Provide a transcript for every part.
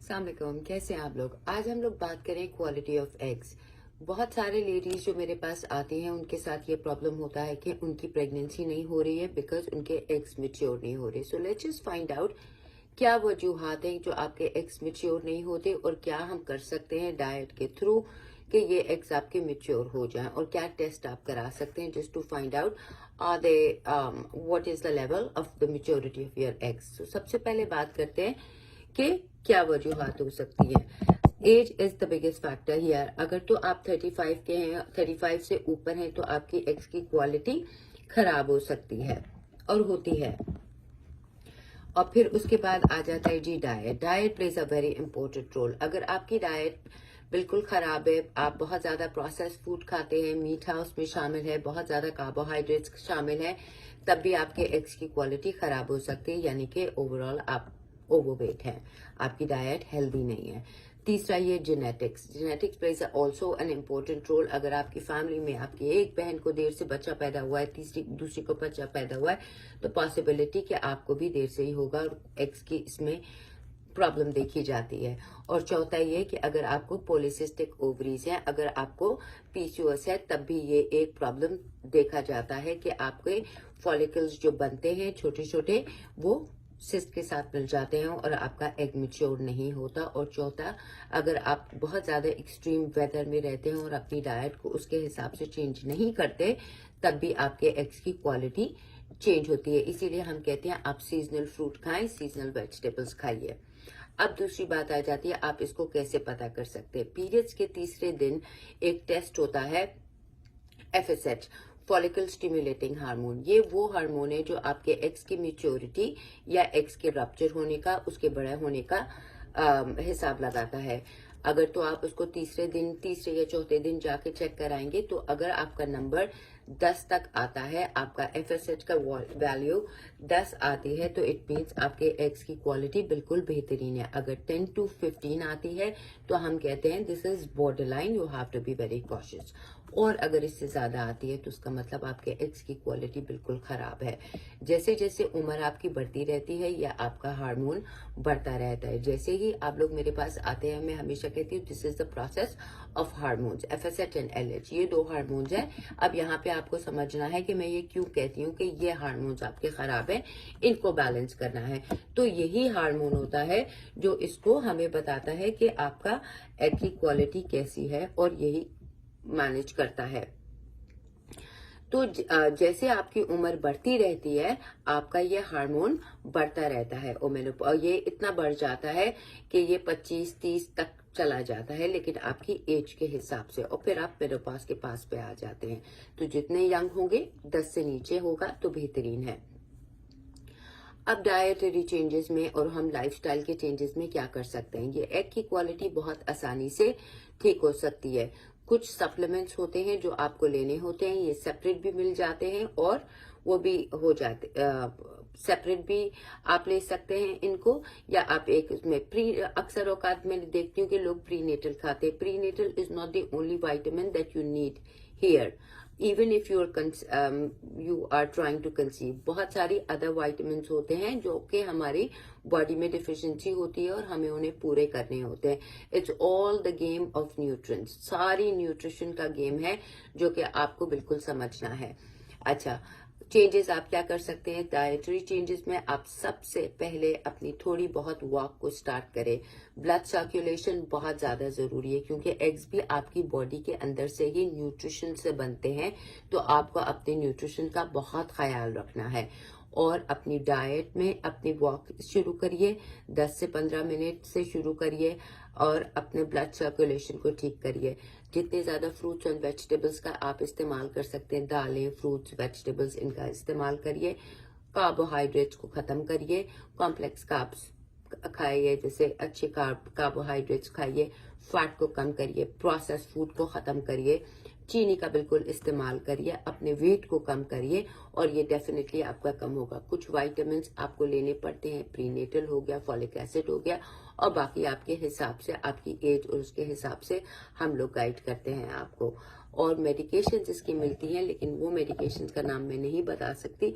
अस्सलाम वालेकुम, कैसे हैं आप लोग। आज हम लोग बात करें क्वालिटी ऑफ एग्स। बहुत सारे लेडीज जो मेरे पास आती हैं उनके साथ ये प्रॉब्लम होता है कि उनकी प्रेगनेंसी नहीं हो रही है बिकॉज उनके एग्स मैच्योर नहीं हो रहे। So let's just find out क्या वजूहात हैं जो आपके एग्स मैच्योर नहीं होते और क्या हम कर सकते हैं डाइट के थ्रू कि ये एग्स आपके मैच्योर हो जाएं, और क्या टेस्ट आप करा सकते हैं just to find out are they what is the level of the maturity of your eggs. तो सबसे पहले बात करते हैं कि क्या वजूहात हो सकती हैं। Age is the biggest factor here. अगर तो आप 35 के हैं, 35 से ऊपर हैं, तो आपकी एग्स की क्वालिटी खराब हो सकती है और होती है। और फिर उसके बाद आ जाता है जी diet. Diet plays a very important role. अगर आपकी डाइट बिल्कुल खराब है, आप बहुत ज्यादा प्रोसेस फूड खाते हैं, मीठा उसमें शामिल है, बहुत ज्यादा कार्बोहाइड्रेट्स शामिल है, तब भी आपके एग्स की क्वालिटी खराब हो सकती है, यानी कि ओवरऑल आप ओवरवेट है, आपकी डाइट हेल्दी नहीं है। तीसरा ये genetics. Genetics plays also an important role. अगर आपकी फैमिली में आपकी एक बहन को देर से बच्चा पैदा हुआ है, दूसरी को बच्चा पैदा हुआ है, तो पॉसिबिलिटी कि आपको भी देर से ही होगा और एग्स की इसमें प्रॉब्लम देखी जाती है। और चौथा ये कि अगर आपको पॉलीसिस्टिक ओवरीज है, अगर आपको पीसीओएस है, तब भी ये एक प्रॉब्लम देखा जाता है कि आपके फॉलिकल्स जो बनते हैं छोटे छोटे वो सिस्ट के साथ मिल जाते हैं और आपका एग मैच्योर नहीं होता। और चौथा, अगर आप बहुत ज्यादा एक्सट्रीम वेदर में रहते हैं और अपनी डाइट को उसके हिसाब से चेंज नहीं करते, तब भी आपके एग्स की क्वालिटी चेंज होती है। इसीलिए हम कहते हैं आप सीजनल फ्रूट खाएं, सीजनल वेजिटेबल्स खाइए। अब दूसरी बात आ जाती है, आप इसको कैसे पता कर सकते हैं। पीरियड्स के तीसरे दिन एक टेस्ट होता है एफएसएच, फॉलिकल स्टिमुलेटिंग हार्मोन। ये वो हार्मोन है जो आपके एग्स की मैच्योरिटी या एग्स के रप्चर होने का, उसके बड़े होने का हिसाब लगाता है। अगर तो आप उसको तीसरे या चौथे दिन जाके चेक कराएंगे, तो अगर आपका नंबर 10 तक आता है, आपका एफएसएच का वैल्यू 10 आती है, तो इट मीन्स आपके एग्स की क्वालिटी बिल्कुल बेहतरीन है। अगर 10 to 15 आती है, तो हम कहते हैं this is border line, you have to be very cautious. और अगर इससे ज्यादा आती है, तो उसका मतलब आपके एग्स की क्वालिटी बिल्कुल खराब है। जैसे जैसे उम्र आपकी बढ़ती रहती है या आपका हार्मोन बढ़ता रहता है, जैसे ही आप लोग मेरे पास आते हैं, मैं हमेशा कहती हूँ this is the process of hormones, FSH and LH. ये दो हार्मोन्स हैं। अब यहाँ पे आपको समझना है कि मैं ये क्यों कहती हूँ कि ये हार्मोन्स आपके खराब हैं, इनको बैलेंस करना है। तो यही हार्मोन होता है जो इसको हमें बताता है कि आपका एग की क्वालिटी कैसी है, और यही मैनेज करता है। तो जैसे आपकी उम्र बढ़ती रहती है, आपका ये हार्मोन बढ़ता रहता है, और ये इतना बढ़ जाता है कि ये 25-30 तक चला जाता है, लेकिन आपकी एज के हिसाब से, और फिर आप मेनोपॉज के पास पे आ जाते हैं। तो जितने यंग होंगे, 10 से नीचे होगा तो बेहतरीन है। अब डाइटरी चेंजेस में और हम लाइफस्टाइल के चेंजेस में क्या कर सकते हैं। ये एग की क्वालिटी बहुत आसानी से ठीक हो सकती है। कुछ सप्लीमेंट्स होते हैं जो आपको लेने होते हैं, ये सेपरेट भी मिल जाते हैं और वो भी हो जाते सेपरेट भी आप ले सकते हैं इनको, या आप एक उसमें अक्सर औकात में देखती हूँ कि लोग प्रीनेटल खाते हैं। Prenatal is not the only vitamin that you need here, even if you are trying to conceive. बहुत सारी अदर वाइटामिन होते हैं जो कि हमारी बॉडी में डिफिशिएंसी होती है और हमें उन्हें पूरे करने होते हैं। It's all the game of nutrients, सारी न्यूट्रिशन का गेम है जो कि आपको बिल्कुल समझना है। अच्छा, चेंजेस आप क्या कर सकते हैं डाइटरी चेंजेस में। आप सबसे पहले अपनी थोड़ी बहुत वॉक को स्टार्ट करें। ब्लड सर्कुलेशन बहुत ज्यादा जरूरी है, क्योंकि एग्स भी आपकी बॉडी के अंदर से ही न्यूट्रिशन से बनते हैं, तो आपको अपने न्यूट्रिशन का बहुत ख्याल रखना है। और अपनी डाइट में अपनी वॉक शुरू करिए, 10 से 15 मिनट से शुरू करिए, और अपने ब्लड सर्कुलेशन को ठीक करिए। जितने ज्यादा फ्रूट्स एंड वेजिटेबल्स का आप इस्तेमाल कर सकते हैं, दालें, फ्रूट्स, वेजिटेबल्स, इनका इस्तेमाल करिए। कार्बोहाइड्रेट्स को खत्म करिए, कॉम्प्लेक्स कार्ब्स खाइए, जैसे अच्छे कार्बोहाइड्रेट्स खाइए, फैट को कम करिए, प्रोसेस फूड को खत्म करिए, चीनी का बिल्कुल इस्तेमाल करिए, अपने वेट को कम करिए, और ये डेफिनेटली आपका कम होगा। कुछ विटामिन आपको लेने पड़ते हैं, प्रीनेटल हो गया, फॉलिक एसिड हो गया, और बाकी आपके हिसाब से, आपकी एज और उसके हिसाब से हम लोग गाइड करते हैं आपको। और मेडिकेशन इसकी मिलती हैं, लेकिन वो मेडिकेशन का नाम मैं नहीं बता सकती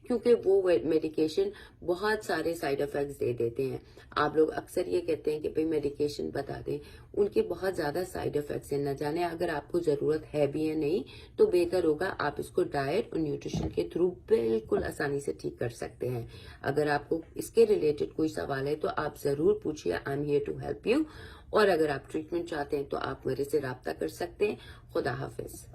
क्योंकि वो मेडिकेशन बहुत सारे साइड इफेक्ट्स दे देते हैं। आप लोग अक्सर ये कहते हैं कि भाई मेडिकेशन बता दें, उनके बहुत ज्यादा साइड इफेक्ट्स हैं। न जाने अगर आपको जरूरत है भी या नहीं, तो बेहतर होगा आप इसको डाइट और न्यूट्रिशन के थ्रू बिल्कुल आसानी से ठीक कर सकते हैं। अगर आपको इसके रिलेटेड कोई सवाल है तो आप जरूर पूछिए, I am here to help you. और अगर आप ट्रीटमेंट चाहते हैं तो आप मेरे से राब्ता कर सकते हैं। खुदा हाफिज।